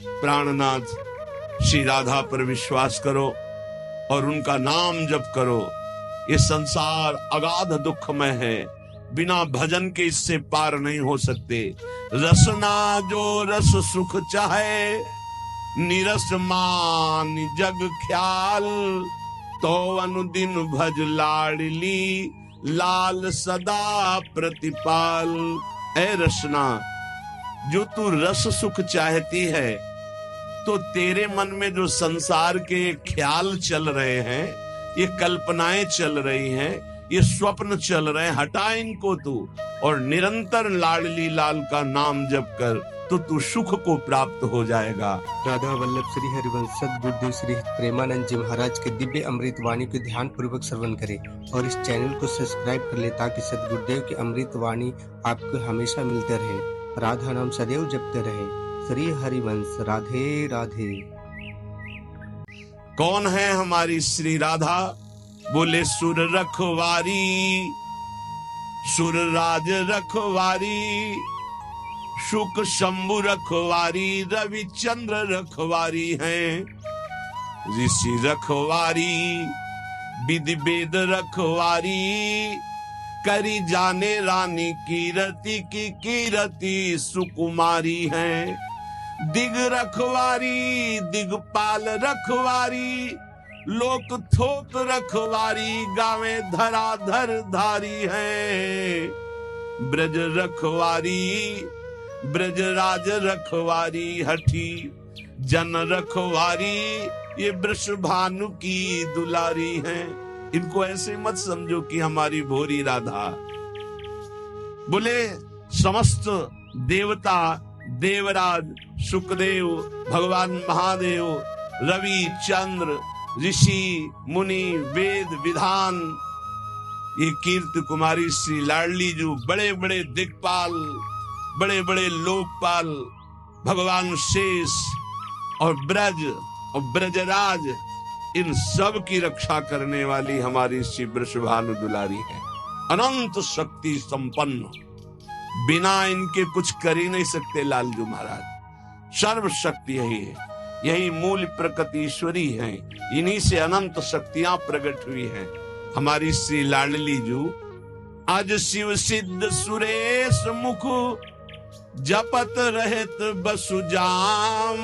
प्राणनाथ श्री राधा पर विश्वास करो और उनका नाम जप करो। ये संसार अगाध दुखमय है, बिना भजन के इससे पार नहीं हो सकते। रसना जो रस सुख चाहे, निरस मान जग ख्याल, तो अनुदिन भज लाडली, लाल सदा प्रतिपाल। ऐ रसना, जो तू रस सुख चाहती है, तो तेरे मन में जो संसार के ख्याल चल रहे हैं, ये कल्पनाएं चल रही हैं, ये स्वप्न चल रहे हैं, हटा इनको तू और निरंतर लाडली लाल का नाम जप कर, तो तू सुख को प्राप्त हो जाएगा। राधा वल्लभ श्री हरिवंश सद्गुरुदेव श्री प्रेमानंद जी महाराज के दिव्य अमृत वाणी को ध्यान पूर्वक श्रवण करें और इस चैनल को सब्सक्राइब कर ले, ताकि सद्गुरुदेव की अमृत वाणी आपको हमेशा मिलते रहे। राधा नाम सदैव जपते रहे। श्री हरिवंश। राधे राधे। कौन है हमारी श्री राधा? बोले सुर रखवारी, सुर राज रखवारी, शुक शंभु रखवारी, रविचंद्र रखवारी हैं। ऋषि रखवारी, विधि वेद रखवारी, करी जाने रानी कीरति की कीरति सुकुमारी हैं। दिग रखवारी, दिगपाल रखवारी, लोक थोक रखवारी, गावे धराधर धारी है। ब्रज रखवारी, ब्रजराज रखवारी, हठी जन रखवारी, ये वृषभानु की दुलारी हैं। इनको ऐसे मत समझो कि हमारी भोरी राधा। बोले समस्त देवता, देवराज, सुखदेव, भगवान महादेव, रवि, चंद्र, ऋषि, मुनि, वेद, विधान, ये कीर्ति कुमारी श्री लाडली जो बड़े बड़े दिक्पाल, बड़े बड़े लोकपाल, भगवान शेष और ब्रज और ब्रजराज, इन सब की रक्षा करने वाली हमारी श्री वृषभानु दुलारी है। अनंत शक्ति संपन्न, बिना इनके कुछ कर ही नहीं सकते लालजू महाराज। सर्व शक्ति यही है, यही मूल प्रकृति ईश्वरी है, इन्हीं से अनंत शक्तियां प्रकट हुई हैं। हमारी श्री लाडली जू आज शिव सिद्ध सुरेश मुख, जपत रहत बसुजाम,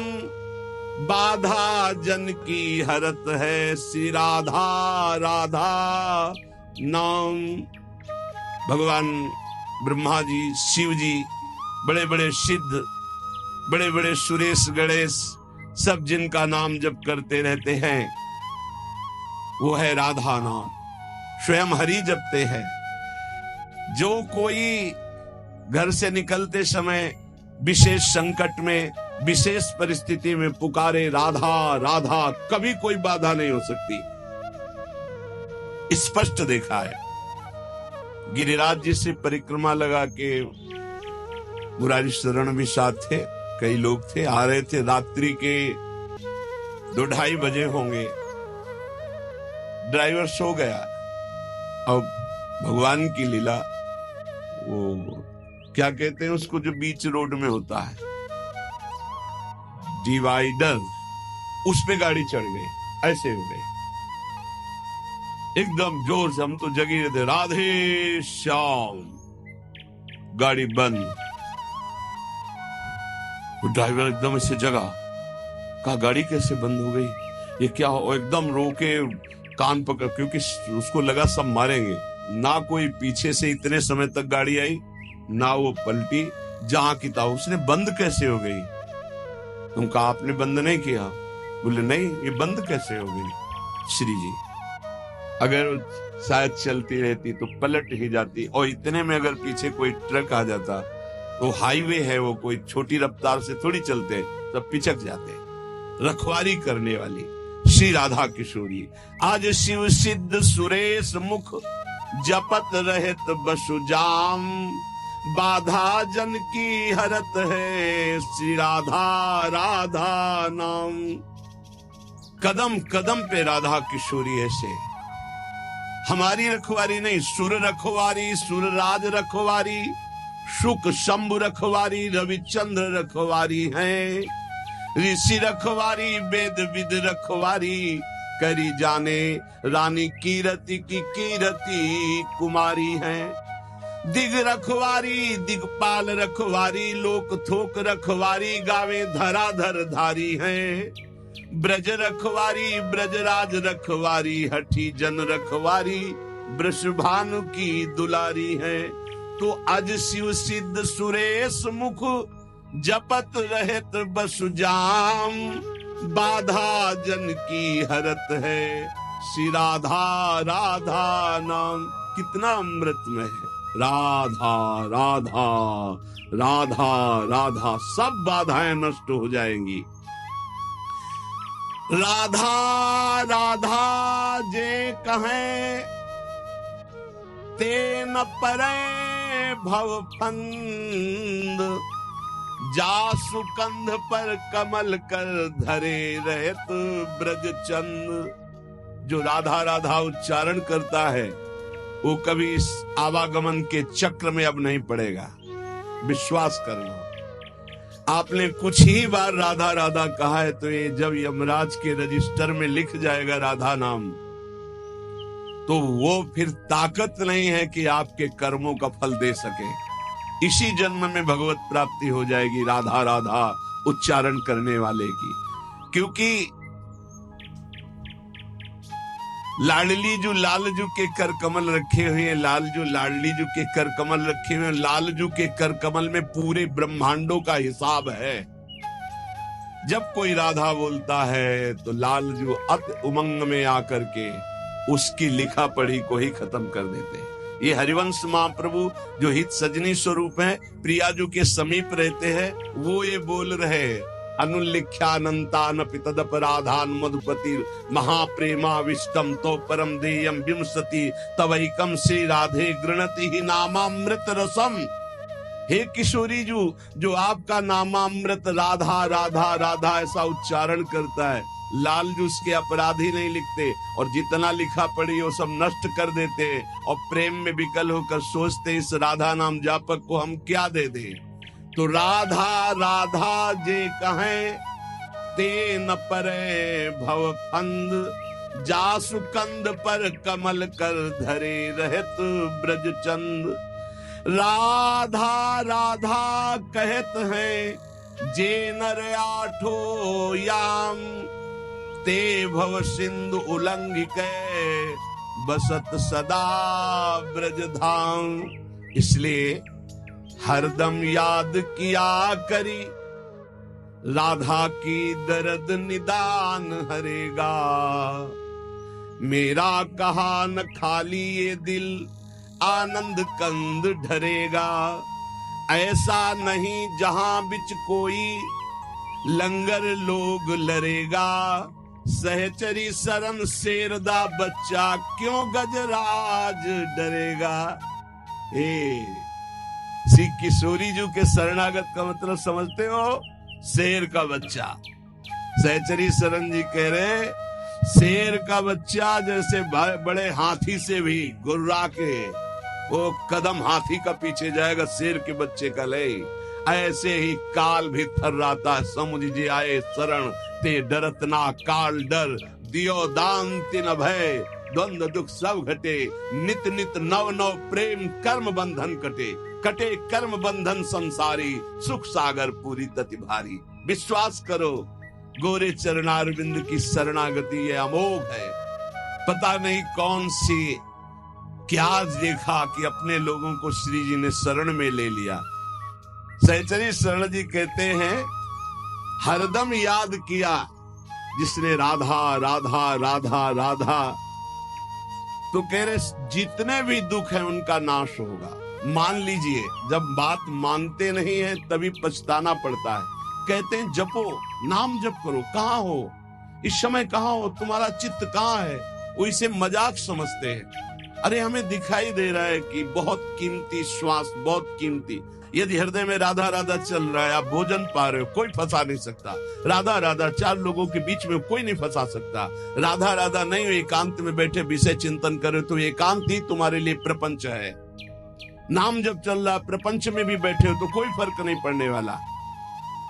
बाधा जन की हरत है, श्री राधा राधा नाम। भगवान ब्रह्मा जी, शिव जी, बड़े बड़े सिद्ध, बड़े बड़े सुरेश गणेश, सब जिनका नाम जप करते रहते हैं, वो है राधा नाम। स्वयं हरि जपते हैं। जो कोई घर से निकलते समय विशेष संकट में, विशेष परिस्थिति में पुकारे राधा राधा, कभी कोई बाधा नहीं हो सकती। स्पष्ट देखा है। गिरिराज जी से परिक्रमा लगा के मुरारी शरण भी साथ थे, कई लोग थे, आ रहे थे। रात्रि के 2-2:30 बजे होंगे। ड्राइवर सो गया। अब भगवान की लीला, वो क्या कहते हैं उसको जो बीच रोड में होता है, डिवाइडर, उस पे गाड़ी चढ़ गई। ऐसे हो गए एकदम जोर से। हम तो जगी रहे थे, राधे श्याम। गाड़ी बंद। वो ड्राइवर एकदम ऐसे जगा, कहा गाड़ी कैसे बंद हो गई, ये क्या हो? एकदम रोके, कान पकड़, क्योंकि उसको लगा सब मारेंगे। ना कोई पीछे से इतने समय तक गाड़ी आई, ना वो पलटी, जहां की था। उसने बंद कैसे हो गई? तुम कहा आपने बंद नहीं किया? बोले नहीं, ये बंद कैसे हो गई? श्री जी, अगर शायद चलती रहती तो पलट ही जाती, और इतने में अगर पीछे कोई ट्रक आ जाता, तो हाईवे है, वो कोई छोटी रफ्तार से थोड़ी चलते, तब पिचक जाते। रखवारी करने वाली श्री राधा किशोरी आज शिव सिद्ध सुरेश मुख, जपत रहत बसुजाम, बाधा जन की हरत है, श्री राधा राधा नाम। कदम कदम पे राधा किशोरी ऐसे। हमारी रखवारी नहीं, सुर रखवारी, सुर राज रखवारी, शुक शंभु रखवारी, रविचंद्र रखवारी हैं। ऋषि रखवारी वेद विद रखवारी करी जाने, रानी कीरति की कीरति कुमारी है। दिग रखवारी दिगपाल रखवारी, लोक थोक रखवारी, गावे धराधर धारी है। ब्रज रखवारी ब्रजराज रखवारी, हठी जन रखवारी, वृषभानु की दुलारी है। तो अज शिव सिद्ध सुरेश मुख, जपत रहत बसु जाम, बाधा जन की हरत है, श्री राधा राधा नाम। कितना अमृतमय है। राधा राधा राधा राधा, सब बाधाएं नष्ट हो जाएंगी। राधा राधा जे कहें, ते न परे भव फंद, जासु कंध पर कमल कर धरे रहत ब्रज चंद। जो राधा राधा उच्चारण करता है वो कभी इस आवागमन के चक्र में अब नहीं पड़ेगा। विश्वास कर लो। आपने कुछ ही बार राधा राधा कहा है तो ये जब यमराज के रजिस्टर में लिख जाएगा राधा नाम, तो वो फिर ताकत नहीं है कि आपके कर्मों का फल दे सके। इसी जन्म में भगवत प्राप्ति हो जाएगी राधा राधा उच्चारण करने वाले की। क्योंकि लाडलीजू लालजू के कर कमल रखे हुए हैं, लालजू लाडलीजू के कर कमल रखे हुए हैं। लालजू के कर कमल में पूरे ब्रह्मांडों का हिसाब है। जब कोई राधा बोलता है तो लालजू अति उमंग में आकर के उसकी लिखा पढ़ी को ही खत्म कर देते हैं। ये हरिवंश महाप्रभु जो हित सजनी स्वरूप है, प्रियाजू के समीप रहते हैं, वो ये बोल रहे हैं, अनुल्लिख्यानंतान पितदपराधान मधुपति महाप्रेमा विष्टम तो परम देयम विंसति तवैकम श्री राधे गृणति ही नामामृत रसम। हे किशोरी जी, जो आपका नामामृत राधा राधा राधा ऐसा उच्चारण करता है, लाल जी उसके अपराधी नहीं लिखते, और जितना लिखा पढ़ी वो सब नष्ट कर देते, और प्रेम में विकल होकर सोचते इस राधा नाम जापक को हम क्या दे दें। तो राधा राधा जे कहें, ते न परे भव फंद, जासु कंद पर कमल कर धरे रहत ब्रज चंद। राधा राधा कहत हैं जे नर आठो याम, ते भव सिंधु उल्लंघिक बसत सदा ब्रज धाम। इसलिए हरदम याद किया करी, राधा की दर्द निदान हरेगा। मेरा कहा न खाली ये दिल, आनंद कंद ढरेगा। ऐसा नहीं जहां बिच कोई, लंगर लोग लरेगा। सहचरी शरण शेरदा बच्चा, क्यों गजराज डरेगा। श्री किशोरी जी के शरणागत का मतलब समझते हो? शेर का बच्चा। सहचरी शरण जी कह रहे, शेर का बच्चा जैसे बड़े हाथी से भी गुर्रा के वो कदम हाथी का पीछे जाएगा, शेर के बच्चे का ले, ऐसे ही काल भी थर्राता। समुझ जी आए शरण ते डरत ना काल डर, दियो दान तिन भय, द्वंद्व दुख सब घटे। नित नित नव नव प्रेम कर्म बंधन कटे, कटे कर्म बंधन संसारी, सुख सागर पूरी तति भारी। विश्वास करो, गोरे चरणारविंद की शरणागति ये अमोघ है। पता नहीं कौन सी क्या देखा कि अपने लोगों को श्री जी ने शरण में ले लिया। सहचरी शरण जी कहते हैं, हरदम याद किया जिसने राधा राधा राधा राधा, तो कह रहे जितने भी दुख है उनका नाश होगा। मान लीजिए, जब बात मानते नहीं है तभी पछताना पड़ता है। कहते हैं जपो, नाम जप करो। कहाँ हो इस समय, कहाँ हो, तुम्हारा चित्त कहाँ है? वो इसे मजाक समझते हैं। अरे हमें दिखाई दे रहा है कि बहुत कीमती श्वास, बहुत कीमती, यदि हृदय में राधा राधा चल रहा है, आप भोजन पा रहे हो, कोई फंसा नहीं सकता। राधा राधा चार लोगों के बीच में कोई नहीं फंसा सकता। राधा राधा नहीं, एकांत में बैठे विषय चिंतन करे तो एकांत ही तुम्हारे लिए प्रपंच है। नाम जब चल रहा, प्रपंच में भी बैठे हो तो कोई फर्क नहीं पड़ने वाला।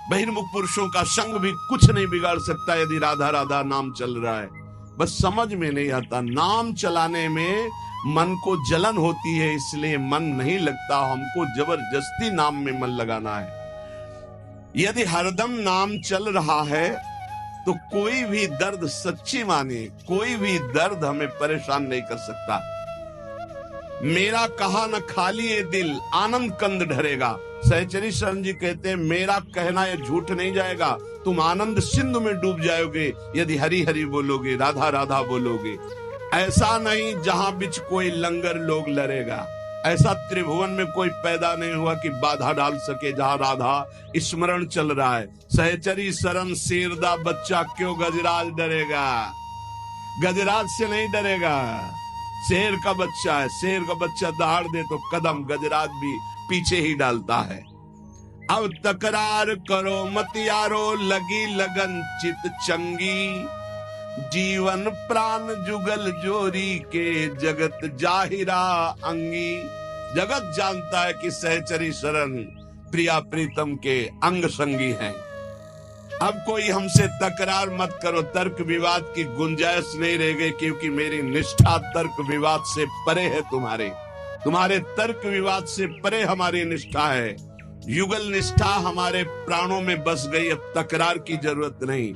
बहिर्मुख पुरुषों का संग भी कुछ नहीं बिगाड़ सकता यदि राधा राधा नाम चल रहा है। बस समझ में नहीं आता, नाम चलाने में मन को जलन होती है, इसलिए मन नहीं लगता। हमको जबरदस्ती नाम में मन लगाना है। यदि हरदम नाम चल रहा है तो कोई भी दर्द, सच्ची माने कोई भी दर्द हमें परेशान नहीं कर सकता। मेरा कहा न खाली ये दिल आनंद कंद ढरेगा। सहचरी शरण जी कहते हैं मेरा कहना ये झूठ नहीं जाएगा, तुम आनंद सिंधु में डूब जाओगे यदि हरि हरि बोलोगे, राधा राधा बोलोगे। ऐसा नहीं जहां बिच कोई लंगर लोग लड़ेगा, ऐसा त्रिभुवन में कोई पैदा नहीं हुआ कि बाधा डाल सके जहां राधा स्मरण चल रहा है। सहचरी शरण शेरदा बच्चा क्यों गजराज डरेगा, गजराज से नहीं डरेगा। शेर का बच्चा है, शेर का बच्चा दहाड़ दे तो कदम गजराज भी पीछे ही डालता है। अब तकरार करो मत यारो, लगी लगन चित चंगी, जीवन प्राण जुगल जोरी के जगत जाहिरा अंगी। जगत जानता है कि सहचरी शरण प्रिया प्रीतम के अंग संगी हैं। अब कोई हमसे तकरार मत करो, तर्क विवाद की गुंजाइश नहीं रह गई, क्योंकि मेरी निष्ठा तर्क विवाद से परे है। तुम्हारे तर्क विवाद से परे हमारी निष्ठा है। युगल निष्ठा हमारे प्राणों में बस गई, अब तकरार की जरूरत नहीं।